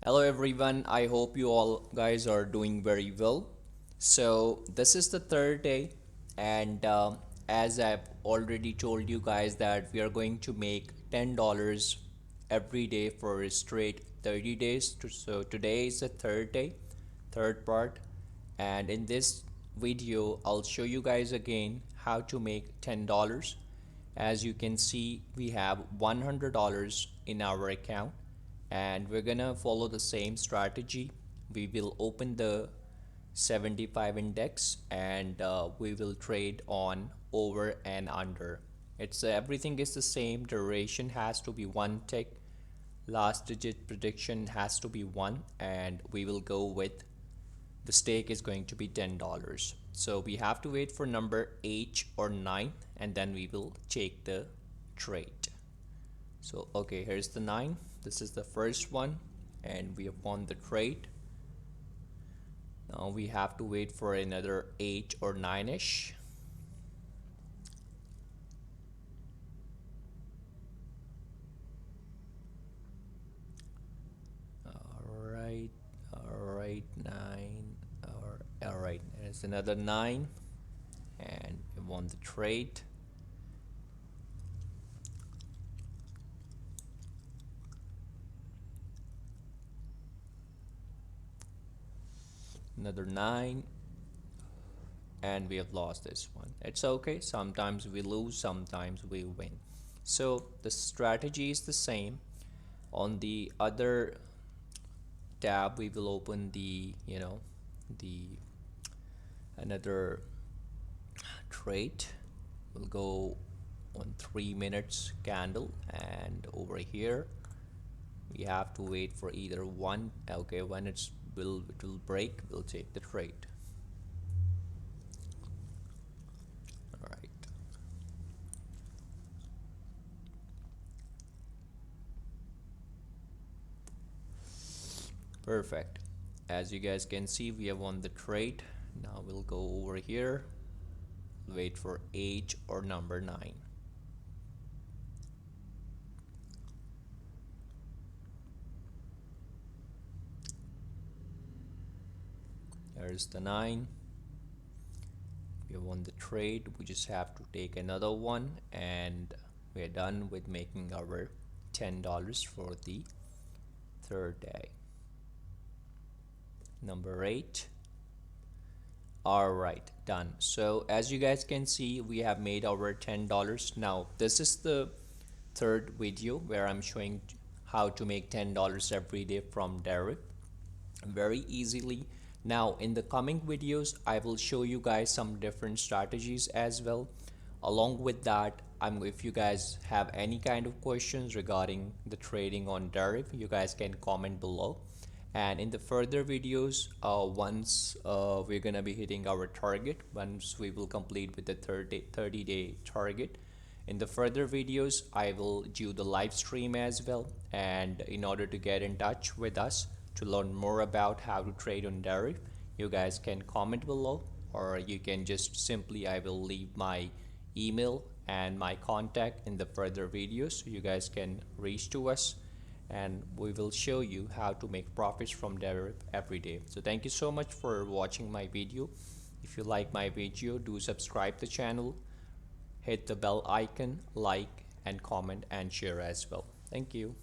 Hello everyone, I hope you all guys are doing very well. So this is the third day and as I've already told you guys that we are going to make $10 every day for a straight 30 days. So today is the third day, third part, and in this video I'll show you guys again how to make $10. As you can see, we have $100 in our account and we're gonna follow the same strategy. We will open the 75 index and we will trade on over and under. It's everything is the same. Duration has to be 1 tick, last digit prediction has to be 1, and we will go with the stake is going to be $10. So we have to wait for number 8 or 9 and then we will take the trade. So okay, here's the 9. This is the first one and we have won the trade. Now we have to wait for another 8 or 9ish. All right, 9. All right, there's another 9 and we won the trade. Another 9 and we have lost this one. It's okay, sometimes we lose, sometimes we win. So the strategy is the same. On the other tab we will open the the another trade. We'll go on 3 minutes candle, and over here we have to wait for either one. Okay, when it will break, we'll take the trade. All right, perfect. As you guys can see, we have won the trade. Now we'll go over here, wait for 8 or number 9. There's the 9. We have won the trade. We just have to take another one and we're done with making our $10 for the third day. Number 8. All right, done. So as you guys can see, we have made our $10. Now this is the third video where I'm showing how to make $10 every day from Deriv very easily. Now in the coming videos I will show you guys some different strategies as well. Along with that, if you guys have any kind of questions regarding the trading on Deriv, you guys can comment below. And in the further videos, once we're gonna be hitting our target, once we will complete with the 30-day target, in the further videos I will do the live stream as well. And in order to get in touch with us to learn more about how to trade on Deriv, you guys can comment below, or you can just simply, I will leave my email and my contact in the further videos so you guys can reach to us and we will show you how to make profits from Deriv every day. So thank you so much for watching my video. If you like my video, do subscribe the channel, hit the bell icon, like and comment and share as well. Thank you.